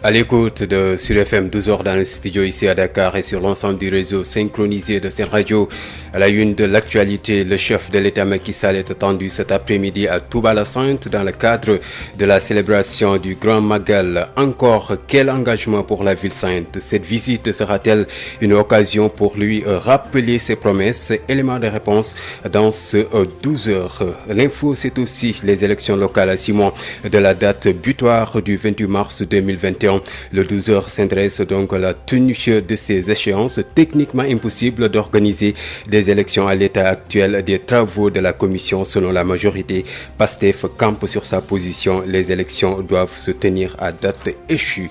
À l'écoute de Sud FM, 12h dans le studio ici à Dakar et sur l'ensemble du réseau synchronisé de cette radio. À la une de l'actualité, le chef de l'État Macky Sall est attendu cet après-midi à Touba-la-Sainte dans le cadre de la célébration du Grand Magal. Encore, quel engagement pour la ville sainte? Cette visite sera-t-elle une occasion pour lui rappeler ses promesses? Élément de réponse dans ce 12h. L'info, c'est aussi les élections locales à 6 mois de la date butoir du 28 mars 2021. Le 12h s'intéresse donc à la tenue de ces échéances. Techniquement impossible d'organiser des élections à l'état actuel des travaux de la commission selon la majorité. PASTEF campe sur sa position. Les élections doivent se tenir à date échue.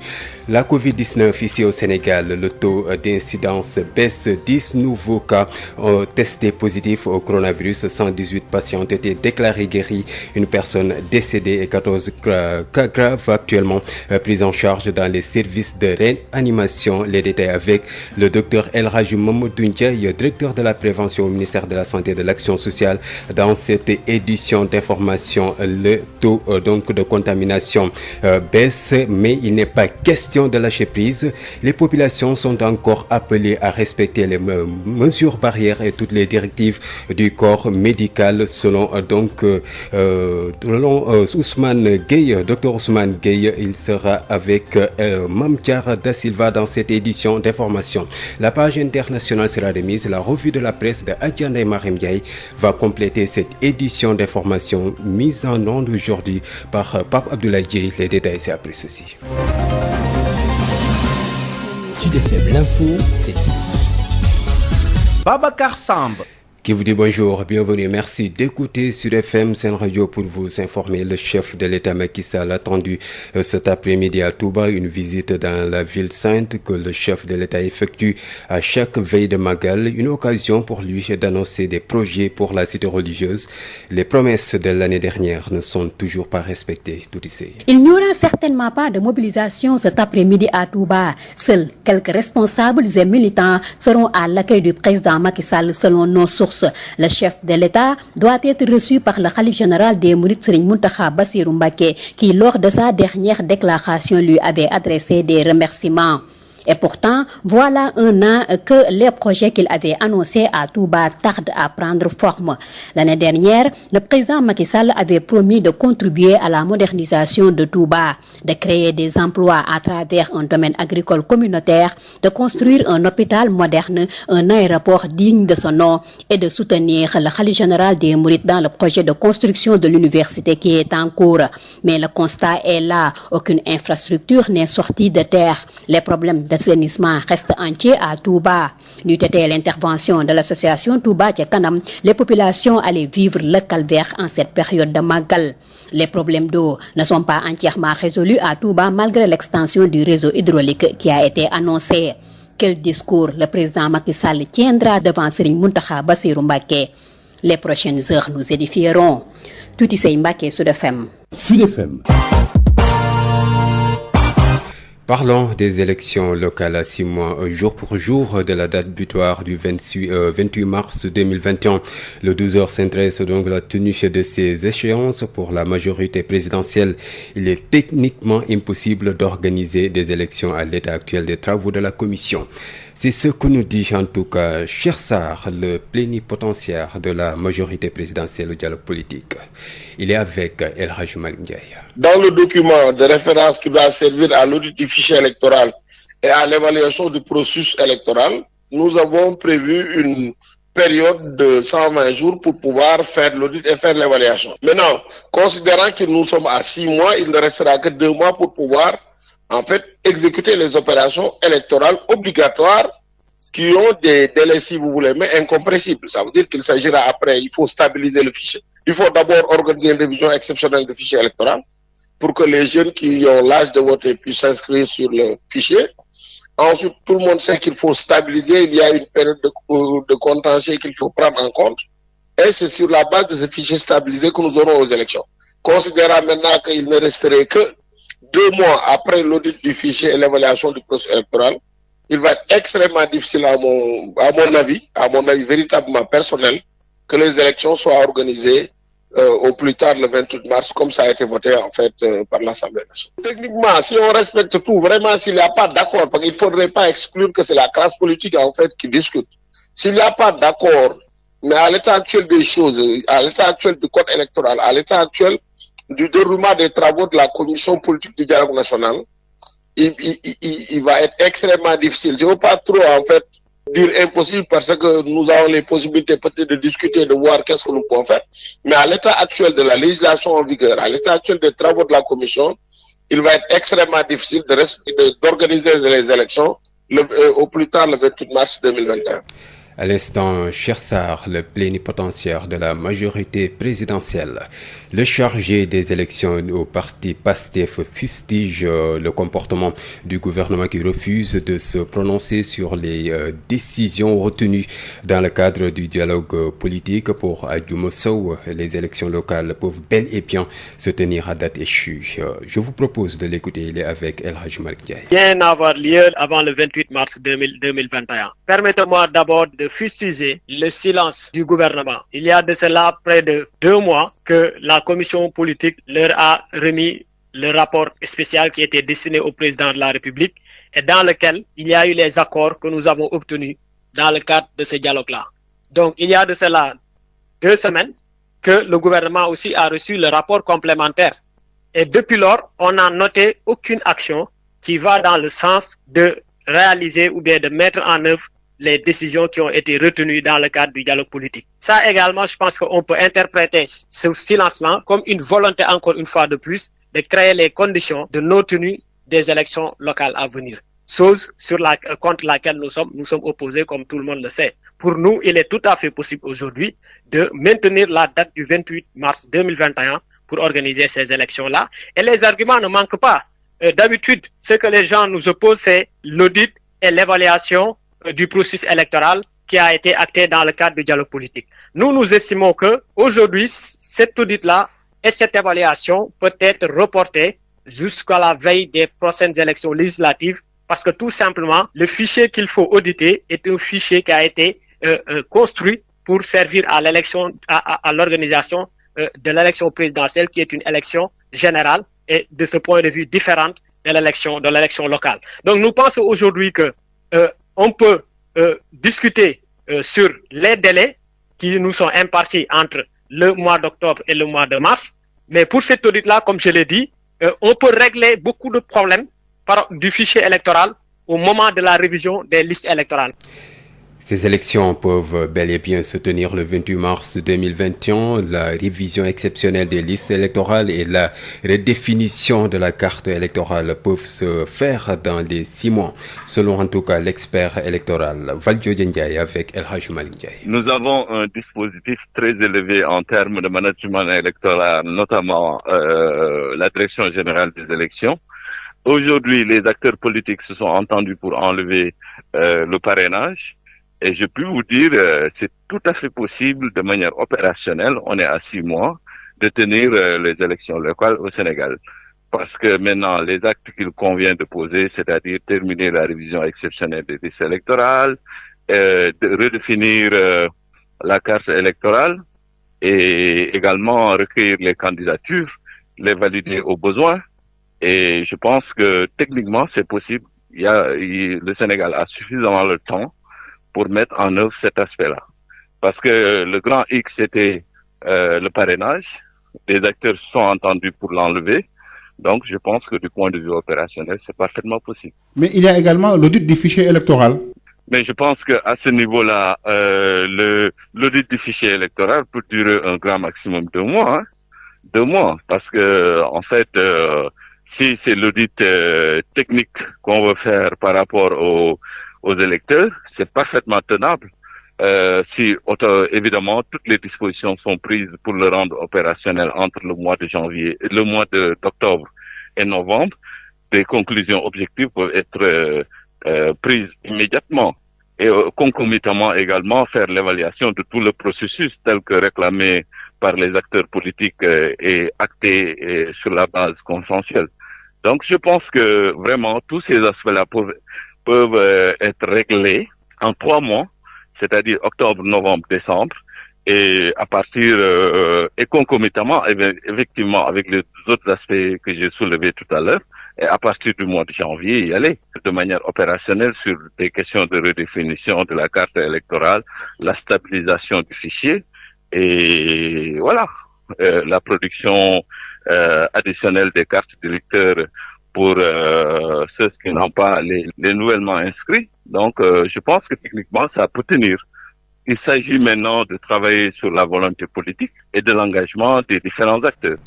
La Covid-19 ici au Sénégal, le taux d'incidence baisse. 10 nouveaux cas ont testé positifs au coronavirus. 118 patients ont été déclarés guéris. Une personne décédée et 14 cas graves actuellement pris en charge dans les services de réanimation. Les détails avec le docteur El Hadji Mamadou Ndiaye, directeur de la prévention au ministère de la Santé et de l'Action sociale. Dans cette édition d'information, le taux de contamination baisse, mais il n'est pas question de lâcher prise. Les populations sont encore appelées à respecter les mesures barrières et toutes les directives du corps médical selon Ousmane Gueye, docteur Ousmane Gueye. Il sera avec Mame Diarra Da Silva dans cette édition d'information. La page internationale sera remise. La revue de la presse de Adja Ndeye Marième Ndiaye va compléter cette édition d'information mise en onde aujourd'hui par Pape Abdoulaye Dieye. Les détails c'est après ceci. Sud FM, l'info, c'est ici. Babacar Samb. Qui vous dit bonjour, bienvenue, merci d'écouter Sud FM Sen Radio pour vous informer. Le chef de l'État Macky Sall attendu cet après-midi à Touba, une visite dans la ville sainte que le chef de l'État effectue à chaque veille de Magal, une occasion pour lui d'annoncer des projets pour la cité religieuse. Les promesses de l'année dernière ne sont toujours pas respectées. Tout ici. Il n'y aura certainement pas de mobilisation cet après-midi à Touba. Seuls quelques responsables et militants seront à l'accueil du président Macky Sall selon nos sources. Le chef de l'État doit être reçu par le khalife général des Mourides Serigne Mountakha Bassirou Mbacké qui, lors de sa dernière déclaration, lui avait adressé des remerciements. Et pourtant, voilà un an que les projets qu'il avait annoncés à Touba tardent à prendre forme. L'année dernière, le président Macky Sall avait promis de contribuer à la modernisation de Touba, de créer des emplois à travers un domaine agricole communautaire, de construire un hôpital moderne, un aéroport digne de son nom et de soutenir le khalife général des Mourides dans le projet de construction de l'université qui est en cours. Mais le constat est là, aucune infrastructure n'est sortie de terre. Les problèmes d'assainissement reste entier à Touba. N'eût été l'intervention de l'association Touba Ca Kanam, les populations allaient vivre le calvaire en cette période de Magal. Les problèmes d'eau ne sont pas entièrement résolus à Touba malgré l'extension du réseau hydraulique qui a été annoncé. Quel discours le président Macky Sall tiendra devant Serigne Mountakha Bassirou Mbacké? Les prochaines heures nous édifieront. Tuti Sey Mbacké, Sud FM. Sud FM. Parlons des élections locales à 6 mois, jour pour jour de la date butoir du 28 mars 2021. Le 12h s'intéresse donc à la tenue de ces échéances pour la majorité présidentielle. Il est techniquement impossible d'organiser des élections à l'état actuel des travaux de la commission. C'est ce que nous dit en tout cas Cheikh Sarr, le plénipotentiaire de la majorité présidentielle au dialogue politique. Il est avec El Hadji Malick Ndiaye. Dans le document de référence qui doit servir à l'audit du fichier électoral et à l'évaluation du processus électoral, nous avons prévu une période de 120 jours pour pouvoir faire l'audit et faire l'évaluation. Maintenant, considérant que nous sommes à 6 mois, il ne restera que 2 mois pour pouvoir exécuter les opérations électorales obligatoires qui ont des délais, si vous voulez, mais incompressibles. Ça veut dire qu'il s'agira après, il faut stabiliser le fichier. Il faut d'abord organiser une révision exceptionnelle du fichier électoral pour que les jeunes qui ont l'âge de voter puissent s'inscrire sur le fichier. Ensuite, tout le monde sait qu'il faut stabiliser, il y a une période de contentieux qu'il faut prendre en compte. Et c'est sur la base de ce fichier stabilisé que nous aurons aux élections. Considérant maintenant qu'il ne resterait que 2 mois après l'audit du fichier et l'évaluation du processus électoral, il va être extrêmement difficile à mon avis véritablement personnel, que les élections soient organisées au plus tard le 28 mars, comme ça a été voté en fait par l'Assemblée nationale. Techniquement, si on respecte tout, vraiment, s'il n'y a pas d'accord, parce qu'il ne faudrait pas exclure que c'est la classe politique en fait qui discute. S'il n'y a pas d'accord, mais à l'état actuel des choses, à l'état actuel du code électoral, à l'état actuel du déroulement des travaux de la commission politique du dialogue national, il va être extrêmement difficile. Je ne veux pas trop en fait dire impossible parce que nous avons les possibilités peut-être de discuter, de voir qu'est-ce que nous pouvons faire. Mais à l'état actuel de la législation en vigueur, à l'état actuel des travaux de la commission, il va être extrêmement difficile d'organiser les élections au plus tard le 28 mars 2021. À l'instant, Chersar, le plénipotentiaire de la majorité présidentielle, le chargé des élections au parti PASTEF fustige le comportement du gouvernement qui refuse de se prononcer sur les décisions retenues dans le cadre du dialogue politique pour Adjuma Sow. Les élections locales peuvent bel et bien se tenir à date échue. Je vous propose de l'écouter, il est avec El Hadj Malick Ndiaye. Rien à avoir lieu avant le 28 mars 2021. Permettez-moi d'abord de fustiger le silence du gouvernement. Il y a de cela près de 2 mois que la commission politique leur a remis le rapport spécial qui était destiné au président de la République et dans lequel il y a eu les accords que nous avons obtenus dans le cadre de ce dialogue-là. Donc, il y a de cela 2 semaines que le gouvernement aussi a reçu le rapport complémentaire. Et depuis lors, on n'a noté aucune action qui va dans le sens de réaliser ou bien de mettre en œuvre les décisions qui ont été retenues dans le cadre du dialogue politique. Ça également, je pense qu'on peut interpréter ce silence-là comme une volonté, encore une fois de plus, de créer les conditions de non-tenue des élections locales à venir. Chose contre laquelle nous sommes opposés, comme tout le monde le sait. Pour nous, il est tout à fait possible aujourd'hui de maintenir la date du 28 mars 2021 pour organiser ces élections-là. Et les arguments ne manquent pas. D'habitude, ce que les gens nous opposent, c'est l'audit et l'évaluation du processus électoral qui a été acté dans le cadre du dialogue politique. Nous estimons que aujourd'hui, cet audit-là et cette évaluation peut être reportée jusqu'à la veille des prochaines élections législatives parce que tout simplement, le fichier qu'il faut auditer est un fichier qui a été construit pour servir à l'élection, à l'organisation de l'élection présidentielle qui est une élection générale et de ce point de vue différente de l'élection locale. Donc nous pensons aujourd'hui que on peut discuter sur les délais qui nous sont impartis entre le mois d'octobre et le mois de mars. Mais pour cet audit-là, comme je l'ai dit, on peut régler beaucoup de problèmes du fichier électoral au moment de la révision des listes électorales. Ces élections peuvent bel et bien se tenir le 28 mars 2021. La révision exceptionnelle des listes électorales et la redéfinition de la carte électorale peuvent se faire dans les 6 mois, selon en tout cas l'expert électoral Valdiodio Ndiaye avec El Hadj Malick Ndiaye. Nous avons un dispositif très élevé en termes de management électoral, notamment la Direction générale des élections. Aujourd'hui, les acteurs politiques se sont entendus pour enlever le parrainage. Et je peux vous dire, c'est tout à fait possible de manière opérationnelle, on est à 6 mois, de tenir les élections locales au Sénégal. Parce que maintenant, les actes qu'il convient de poser, c'est-à-dire terminer la révision exceptionnelle des listes électorales, de redéfinir la carte électorale et également recueillir les candidatures, les valider au besoin. Et je pense que techniquement, c'est possible. Le Sénégal a suffisamment le temps pour mettre en œuvre cet aspect-là. Parce que le grand X, c'était le parrainage. Les acteurs sont entendus pour l'enlever. Donc, je pense que du point de vue opérationnel, c'est parfaitement possible. Mais il y a également l'audit du fichier électoral. Mais je pense qu'à ce niveau-là, l'audit du fichier électoral peut durer un grand maximum de 2 mois. 2 mois. Parce que, en fait, si c'est l'audit technique qu'on veut faire par rapport aux électeurs, c'est parfaitement tenable. Si évidemment toutes les dispositions sont prises pour le rendre opérationnel entre le mois de janvier, le mois d'octobre et novembre, des conclusions objectives peuvent être prises immédiatement et concomitamment également faire l'évaluation de tout le processus tel que réclamé par les acteurs politiques et acté sur la base consensuelle. Donc je pense que vraiment tous ces aspects-là peuvent être réglés en 3 mois, c'est-à-dire octobre, novembre, décembre, Et à partir et concomitamment, effectivement, avec les autres aspects que j'ai soulevés tout à l'heure, et à partir du mois de janvier, y aller de manière opérationnelle sur des questions de redéfinition de la carte électorale, la stabilisation du fichier, et voilà, la production additionnelle des cartes d'électeurs pour ceux qui n'ont pas les nouvellement inscrits. Donc, je pense que techniquement, ça peut tenir. Il s'agit maintenant de travailler sur la volonté politique et de l'engagement des différents acteurs.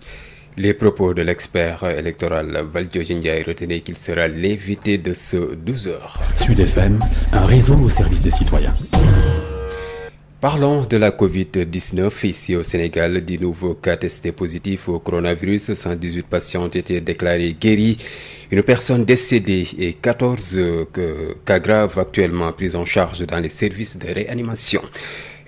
Les propos de l'expert électoral Valdiodio Ndiaye retenaient qu'il sera l'invité de ce 12h. Sud FM, un réseau au service des citoyens. Parlons de la Covid-19. Ici au Sénégal, 10 nouveaux cas testés positifs au coronavirus. 118 patients ont été déclarés guéris. Une personne décédée et 14 cas graves actuellement pris en charge dans les services de réanimation.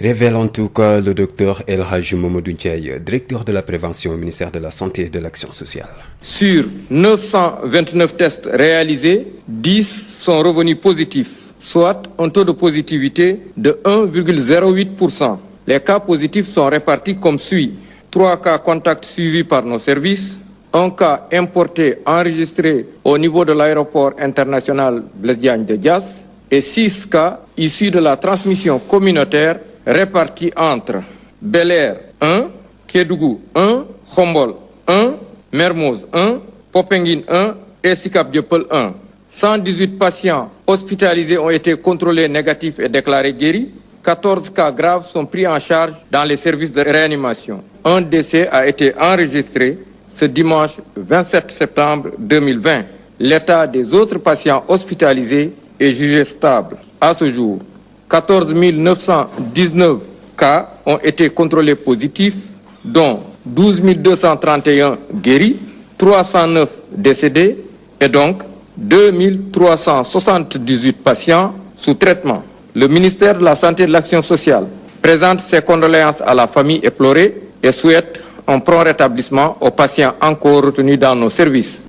Révèle en tout cas le docteur El Hadji Mamadou Ndiaye, directeur de la prévention au ministère de la Santé et de l'Action sociale. Sur 929 tests réalisés, 10 sont revenus positifs, soit un taux de positivité de 1,08%. Les cas positifs sont répartis comme suit. 3 cas contacts suivis par nos services, 1 cas importé enregistré au niveau de l'aéroport international Blaise Diagne de Diass et 6 cas issus de la transmission communautaire répartis entre Bel Air 1, Kédougou 1, Khombol 1, Mermoz 1, Popenguine 1 et Sicap Dieuppeul 1. 118 patients hospitalisés ont été contrôlés négatifs et déclarés guéris. 14 cas graves sont pris en charge dans les services de réanimation. Un décès a été enregistré ce dimanche 27 septembre 2020. L'état des autres patients hospitalisés est jugé stable. À ce jour, 14 919 cas ont été contrôlés positifs, dont 12 231 guéris, 309 décédés et donc 2378 patients sous traitement. Le ministère de la Santé et de l'Action sociale présente ses condoléances à la famille éplorée et souhaite un prompt rétablissement aux patients encore retenus dans nos services.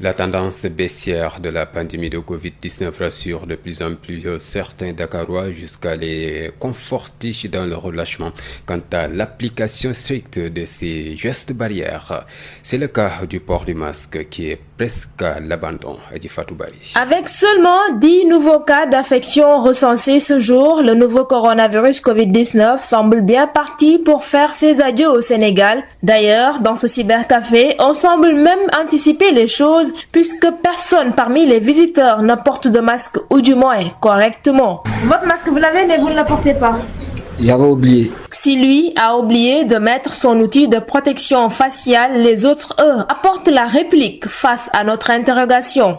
La tendance baissière de la pandémie de Covid-19 rassure de plus en plus certains Dakarois jusqu'à les conforter dans le relâchement quant à l'application stricte de ces gestes barrières. C'est le cas du port du masque qui est presque à l'abandon, dit Fatou Bari. Avec seulement 10 nouveaux cas d'affection recensés ce jour, le nouveau coronavirus Covid-19 semble bien parti pour faire ses adieux au Sénégal. D'ailleurs, dans ce cybercafé, on semble même anticiper les choses puisque personne parmi les visiteurs ne porte de masque ou du moins correctement. Votre masque, vous l'avez mais vous ne le portez pas. Il avait oublié. Si lui a oublié de mettre son outil de protection faciale, les autres, eux, apportent la réplique face à notre interrogation.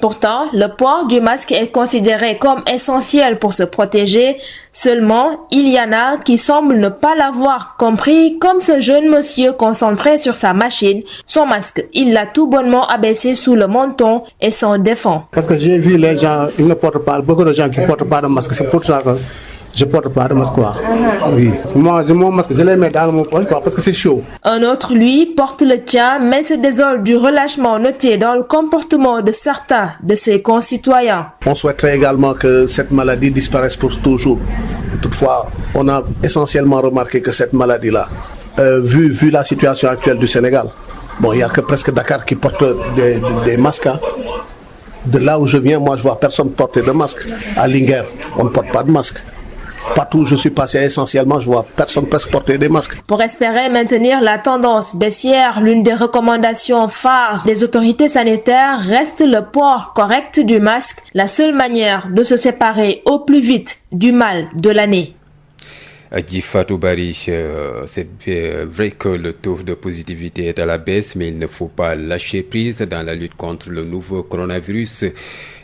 Pourtant, le port du masque est considéré comme essentiel pour se protéger. Seulement, il y en a qui semblent ne pas l'avoir compris, comme ce jeune monsieur concentré sur sa machine. Son masque, il l'a tout bonnement abaissé sous le menton et s'en défend. Parce que j'ai vu les gens, ils ne portent pas, beaucoup de gens qui ne portent pas de masque, c'est pour ça que je porte pas de masque. Oui. Moi, j'ai mon masque, je les mets dans mon poche parce que c'est chaud. Un autre, lui, porte le tien, mais se désole du relâchement noté dans le comportement de certains de ses concitoyens. On souhaiterait également que cette maladie disparaisse pour toujours. Toutefois, on a essentiellement remarqué que cette maladie-là, vu la situation actuelle du Sénégal, bon, il n'y a que presque Dakar qui porte des masques. Hein. De là où je viens, moi, je vois personne porter de masque. À Linguère, on ne porte pas de masque. Partout où je suis passé, essentiellement, je vois personne presque porter des masques. Pour espérer maintenir la tendance baissière, l'une des recommandations phares des autorités sanitaires reste le port correct du masque, la seule manière de se séparer au plus vite du mal de l'année. Dit Fatou Bari, c'est vrai que le taux de positivité est à la baisse, mais il ne faut pas lâcher prise dans la lutte contre le nouveau coronavirus.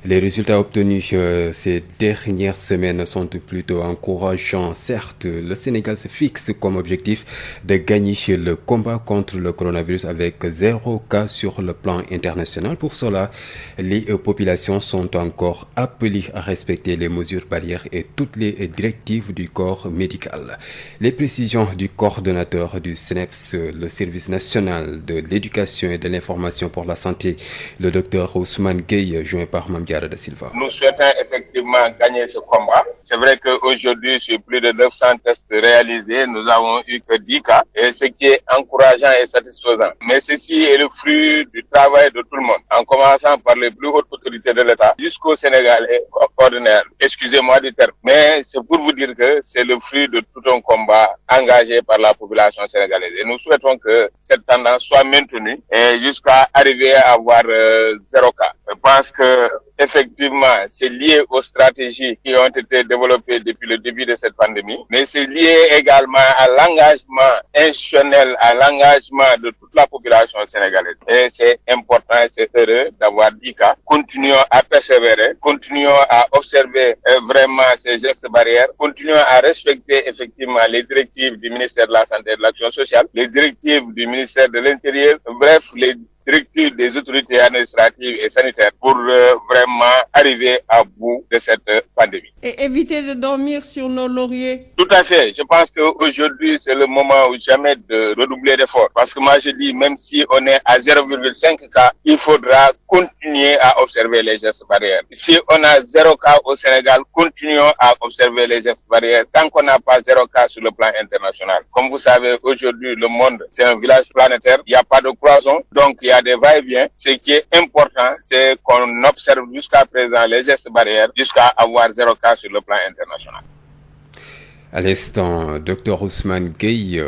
Les résultats obtenus ces dernières semaines sont plutôt encourageants. Certes, le Sénégal se fixe comme objectif de gagner le combat contre le coronavirus avec 0 cas sur le plan international. Pour cela, les populations sont encore appelées à respecter les mesures barrières et toutes les directives du corps médical. Sall. Les précisions du coordonnateur du SNEPS, le service national de l'éducation et de l'information pour la santé, le docteur Ousmane Gueye, joint par Mame Diarra Da Silva. Nous souhaitons effectivement gagner ce combat. C'est vrai qu'aujourd'hui, sur plus de 900 tests réalisés, nous avons eu que 10 cas, et ce qui est encourageant et satisfaisant. Mais ceci est le fruit du travail de tout le monde, en commençant par les plus hautes autorités de l'État jusqu'au Sénégalais ordinaire. Excusez-moi du terme, mais c'est pour vous dire que c'est le fruit de tout un combat engagé par la population sénégalaise. Et nous souhaitons que cette tendance soit maintenue et jusqu'à arriver à avoir 0 cas. Je pense que effectivement, c'est lié aux stratégies qui ont été développées depuis le début de cette pandémie, mais c'est lié également à l'engagement institutionnel, à l'engagement de toute la population sénégalaise. Et c'est important et c'est heureux d'avoir 10 cas. Continuons à persévérer, continuons à observer vraiment ces gestes barrières, continuons à respecter effectivement les directives du ministère de la Santé et de l'Action sociale, les directives du ministère de l'Intérieur, bref, les directives des autorités administratives et sanitaires pour vraiment arriver à bout de cette pandémie. Et éviter de dormir sur nos lauriers. Tout à fait. Je pense qu'aujourd'hui, c'est le moment ou jamais de redoubler d'efforts. Parce que moi, je dis, même si on est à 0,5 cas, il faudra continuer à observer les gestes barrières. Si on a 0 cas au Sénégal, continuons à observer les gestes barrières tant qu'on n'a pas 0 cas sur le plan international. Comme vous savez, aujourd'hui, le monde, c'est un village planétaire. Il n'y a pas de cloison. Donc, il y a des va-et-vient. Ce qui est important, c'est qu'on observe jusqu'à présent les gestes barrières jusqu'à avoir 0 cas sur le plan international. À l'instant, Dr Ousmane Gueye,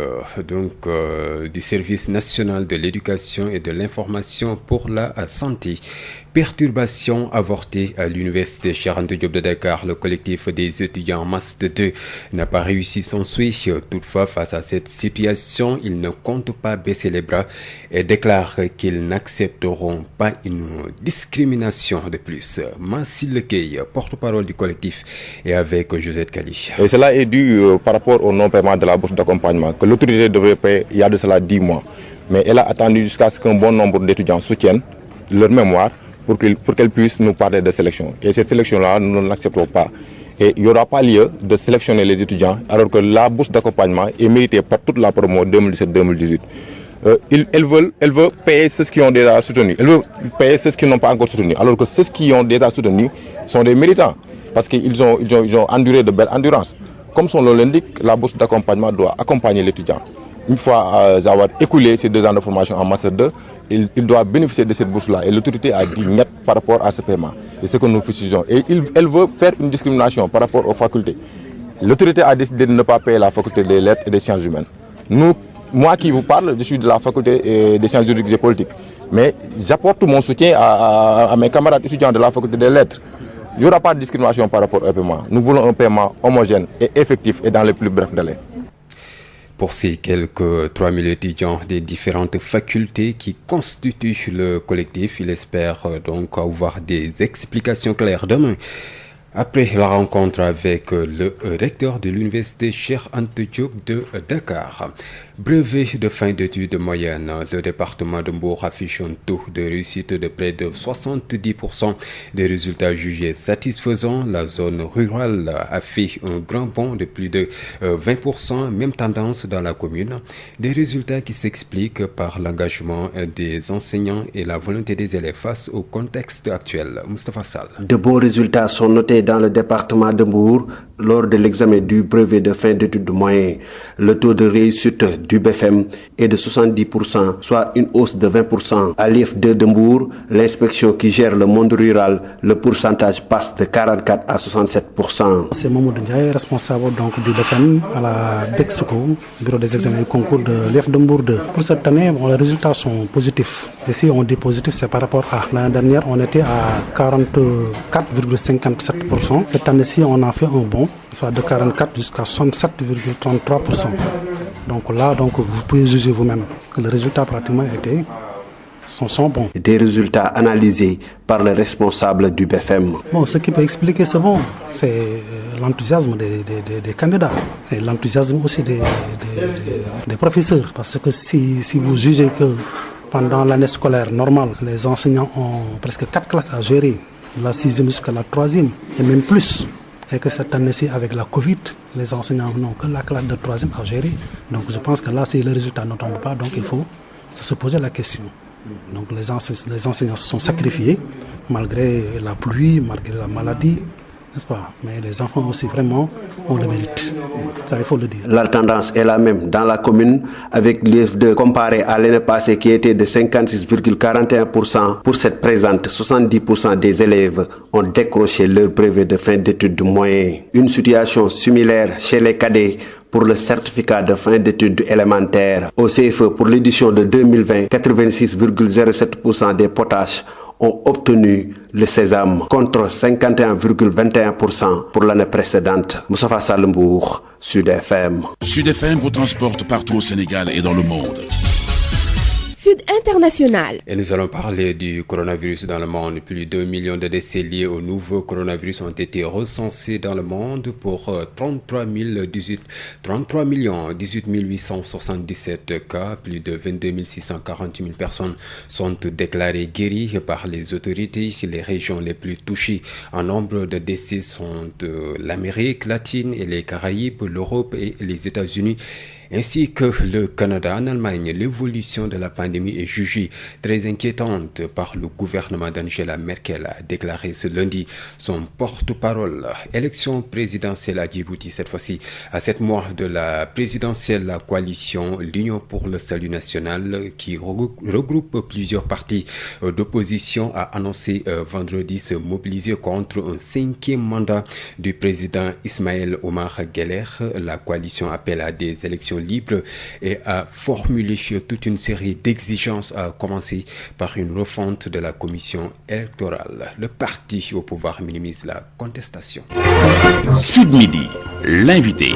du service national de l'éducation et de l'information pour la santé. Perturbation avortée à l'université Cheikh Anta Diop de Dakar. Le collectif des étudiants en Master 2 n'a pas réussi son souhait. Toutefois, face à cette situation, ils ne comptent pas baisser les bras et déclarent qu'ils n'accepteront pas une discrimination de plus. Massile Gueye, porte-parole du collectif, est avec Josette Kali. Et cela est dû par rapport au non-paiement de la bourse d'accompagnement que l'autorité devrait payer il y a de cela 10 mois. Mais elle a attendu jusqu'à ce qu'un bon nombre d'étudiants soutiennent leur mémoire pour qu'elle puisse nous parler de sélection. Et cette sélection-là, nous ne l'acceptons pas. Et il n'y aura pas lieu de sélectionner les étudiants alors que la bourse d'accompagnement est méritée par toute la promo 2017-2018. Elle veut payer ceux qui ont déjà soutenu. Elle veut payer ceux qui n'ont pas encore soutenu. Alors que ceux qui ont déjà soutenu sont des méritants parce qu'ils ont enduré de belles endurances. Comme son nom l'indique, la bourse d'accompagnement doit accompagner l'étudiant. Une fois avoir écoulé ces 2 ans de formation en Master 2, il doit bénéficier de cette bourse-là. Et l'autorité a dit net par rapport à ce paiement. Et c'est ce que nous faisons. Et elle veut faire une discrimination par rapport aux facultés. L'autorité a décidé de ne pas payer la faculté des lettres et des sciences humaines. Moi qui vous parle, je suis de la faculté des sciences juridiques et politiques. Mais j'apporte mon soutien à mes camarades étudiants de la faculté des lettres. Il n'y aura pas de discrimination par rapport au paiement. Nous voulons un paiement homogène et effectif et dans les plus brefs délais. Pour ces quelques 3000 étudiants des différentes facultés qui constituent le collectif, il espère donc avoir des explications claires demain. Après la rencontre avec le recteur de l'université Cheikh Anta Diop de Dakar. Brevet de fin d'études moyenne, le département de Mbour affiche un taux de réussite de près de 70%, des résultats jugés satisfaisants. La zone rurale a fait un grand bond de plus de 20%, même tendance dans la commune. Des résultats qui s'expliquent par l'engagement des enseignants et la volonté des élèves face au contexte actuel. Moustapha Sall. De bons résultats sont notés dans le département de Mbour lors de l'examen du brevet de fin d'études moyennes. Le taux de réussite du BFM est de 70%, soit une hausse de 20%. À l'IF2 de Mbour, l'inspection qui gère le monde rural, le pourcentage passe de 44 à 67%. C'est Mamoudou Ndiaye, responsable donc du BFM à la DEXCO, bureau des examens et concours de l'IF de Mbour 2. Pour cette année, les résultats sont positifs. Et si on dit positif, c'est par rapport à l'année dernière, on était à 44,57%. Cette année-ci, on a fait un bond, soit de 44 jusqu'à 67,33%. Donc là, vous pouvez juger vous-même que les résultats pratiquement sont bons. Des résultats analysés par le responsable du BFM. Bon, ce qui peut expliquer ce bon, c'est l'enthousiasme des candidats et l'enthousiasme aussi des professeurs. Parce que si vous jugez que pendant l'année scolaire normale, les enseignants ont presque 4 classes à gérer, de la 6e jusqu'à la 3e, et même plus. et que cette année-ci, avec la Covid, les enseignants n'ont que la classe de 3e à gérer. Donc je pense que là, si le résultat ne tombe pas, donc il faut se poser la question. Donc les enseignants se sont sacrifiés, malgré la pluie, malgré la maladie, n'est-ce pas? Mais les enfants aussi, vraiment, ont le mérite. Ça, il faut le dire. La tendance est la même dans la commune, avec l'IF2 comparé à l'année passée qui était de 56,41%. Pour cette présente, 70% des élèves ont décroché leur brevet de fin d'études moyennes. Une situation similaire chez les cadets pour le certificat de fin d'études élémentaires. Au CFE, pour l'édition de 2020, 86,07% des potaches ont obtenu le sésame contre 51,21% pour l'année précédente. Moustapha Salembourg, Sud FM. Sud FM vous transporte partout au Sénégal et dans le monde. Sud International. Et nous allons parler du coronavirus dans le monde. Plus de 2 millions de décès liés au nouveau coronavirus ont été recensés dans le monde pour 33 18 877 cas. Plus de 22 640 000 personnes sont déclarées guéries par les autorités. Les régions les plus touchées en nombre de décès sont l'Amérique latine et les Caraïbes, l'Europe et les États-Unis, ainsi que le Canada. En Allemagne, l'évolution de la pandémie est jugée très inquiétante par le gouvernement d'Angela Merkel, a déclaré ce lundi son porte-parole. Élection présidentielle à Djibouti cette fois-ci. À 7 mois de la présidentielle, la coalition L'Union pour le Salut National, qui regroupe plusieurs partis d'opposition, a annoncé vendredi se mobiliser contre un 5e mandat du président Ismaël Omar Guelleh. La coalition appelle à des élections libre et a formulé toute une série d'exigences, à commencer par une refonte de la commission électorale. Le parti au pouvoir minimise la contestation. Sud Midi, l'invité.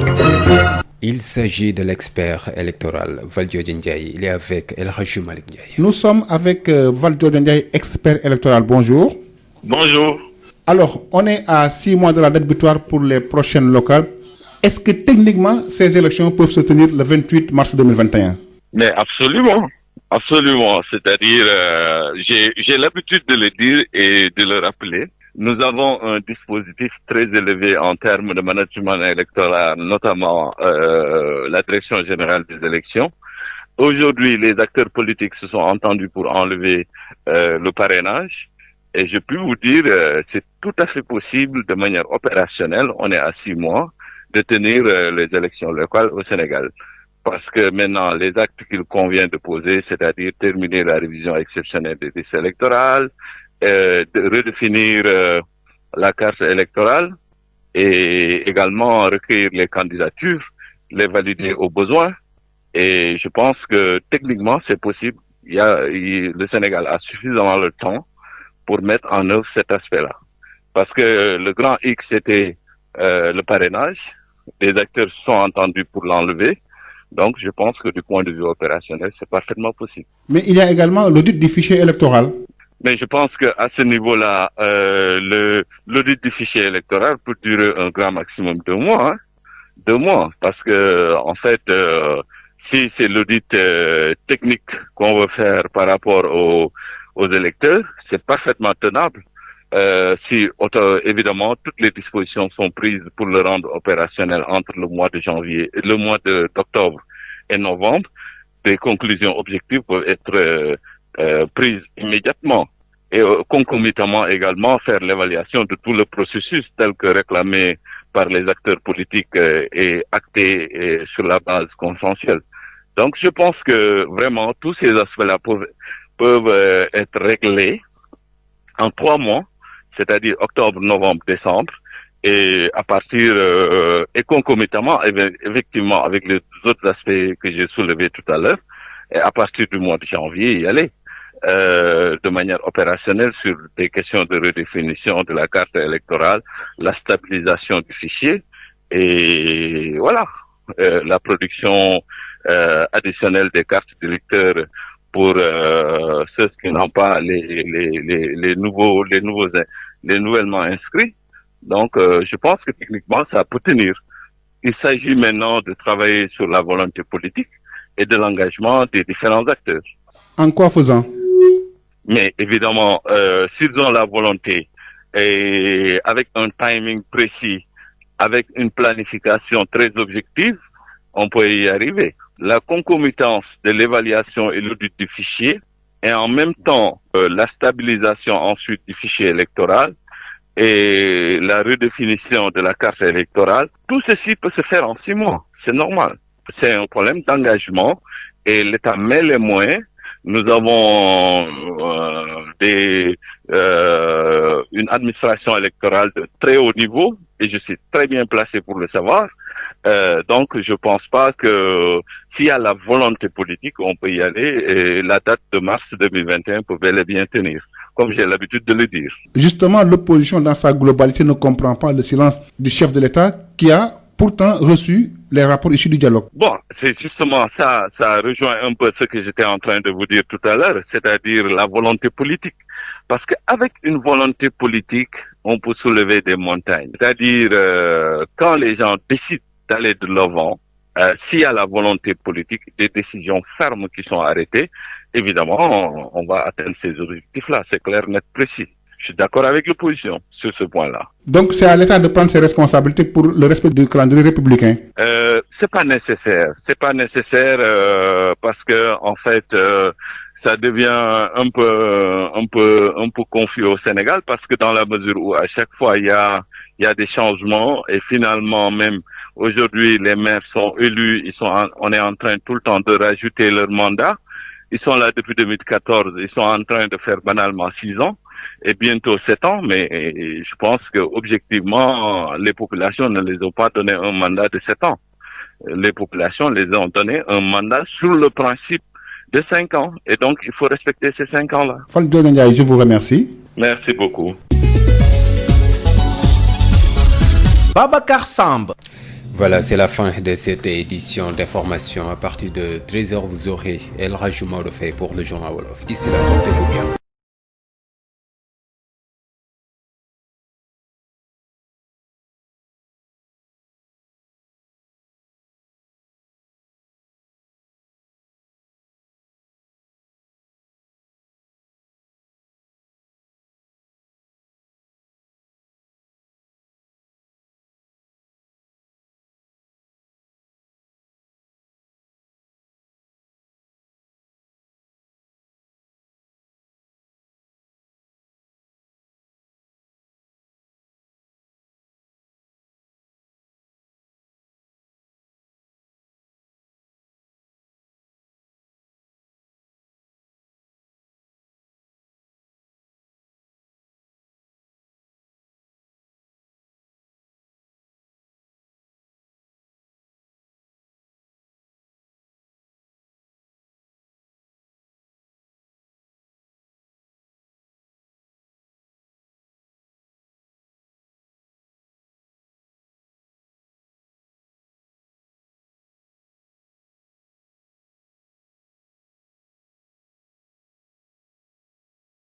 Il s'agit de l'expert électoral Valdiodio Ndiaye. Il est avec El Hadji Malick Ndiaye. Nous sommes avec Valdiodio Ndiaye, expert électoral. Bonjour. Bonjour. Alors, on est à 6 mois de la date butoir pour les prochaines locales. Est-ce que techniquement, ces élections peuvent se tenir le 28 mars 2021? Mais absolument, absolument. C'est-à-dire, j'ai l'habitude de le dire et de le rappeler. Nous avons un dispositif très élevé en termes de management électoral, notamment la Direction générale des élections. Aujourd'hui, les acteurs politiques se sont entendus pour enlever le parrainage. Et je peux vous dire, c'est tout à fait possible de manière opérationnelle. On est à 6 mois. De tenir les élections locales au Sénégal. Parce que maintenant, les actes qu'il convient de poser, c'est-à-dire terminer la révision exceptionnelle des listes électorales, de redéfinir la carte électorale et également recueillir les candidatures, les valider au besoin. Et je pense que techniquement, c'est possible. Le Sénégal a suffisamment le temps pour mettre en œuvre cet aspect-là. Parce que le grand X, c'était le parrainage. Les acteurs sont entendus pour l'enlever. Donc, je pense que du point de vue opérationnel, c'est parfaitement possible. Mais il y a également l'audit du fichier électoral. Mais je pense qu'à ce niveau-là, l'audit du fichier électoral peut durer un grand maximum de 2 mois. Hein. 2 mois. Parce que, en fait, si c'est l'audit technique qu'on veut faire par rapport aux électeurs, c'est parfaitement tenable. Si évidemment toutes les dispositions sont prises pour le rendre opérationnel entre le mois de janvier, le mois d'octobre et novembre, des conclusions objectives peuvent être prises immédiatement et concomitamment également faire l'évaluation de tout le processus tel que réclamé par les acteurs politiques et acté sur la base consensuelle. Donc je pense que vraiment tous ces aspects-là peuvent être réglés en 3 mois. C'est-à-dire octobre, novembre, décembre, et à partir, et concomitamment, effectivement, avec les autres aspects que j'ai soulevés tout à l'heure, et à partir du mois de janvier, y aller, de manière opérationnelle sur des questions de redéfinition de la carte électorale, la stabilisation du fichier, et voilà, la production additionnelle des cartes d'électeurs pour ceux qui n'ont pas les nouvellement inscrits. Donc, je pense que techniquement, ça peut tenir. Il s'agit maintenant de travailler sur la volonté politique et de l'engagement des différents acteurs. En quoi faisant? Mais évidemment, s'ils ont la volonté et avec un timing précis avec une planification très objective, on peut y arriver. La concomitance de l'évaluation et l'audit du fichier et en même temps la stabilisation ensuite du fichier électoral et la redéfinition de la carte électorale, tout ceci peut se faire en 6 mois. C'est normal. C'est un problème d'engagement et l'État met les moyens. Nous avons une administration électorale de très haut niveau et je suis très bien placé pour le savoir. Donc, je pense pas que s'il y a la volonté politique, on peut y aller et la date de mars 2021 peut bel et bien tenir, comme j'ai l'habitude de le dire. Justement, l'opposition dans sa globalité ne comprend pas le silence du chef de l'État qui a pourtant reçu les rapports issus du dialogue. Bon, c'est justement ça rejoint un peu ce que j'étais en train de vous dire tout à l'heure, c'est-à-dire la volonté politique. Parce qu'avec une volonté politique, on peut soulever des montagnes. C'est-à-dire, quand les gens décident d'aller de l'avant, s'il y a la volonté politique, des décisions fermes qui sont arrêtées, évidemment, on va atteindre ces objectifs-là. C'est clair, net, précis. Je suis d'accord avec l'opposition sur ce point-là. Donc, c'est à l'État de prendre ses responsabilités pour le respect du calendrier républicain. C'est pas nécessaire. C'est pas nécessaire parce que en fait, ça devient un peu confus au Sénégal parce que dans la mesure où à chaque fois il y a des changements et finalement même aujourd'hui les maires sont élus, on est en train tout le temps de rajouter leur mandat. Ils sont là depuis 2014, ils sont en train de faire banalement 6 ans. Et bientôt 7 ans, mais je pense que objectivement, les populations ne les ont pas donné un mandat de 7 ans. Les populations les ont donné un mandat sur le principe de 5 ans. Et donc, il faut respecter ces 5 ans-là. Faldo Ndiaye, je vous remercie. Merci beaucoup. Babacar Samb. Voilà, c'est la fin de cette édition d'information. À partir de 13h, vous aurez El Hadji Maodo Faye pour le journal Wolof. D'ici là, portez-vous bien.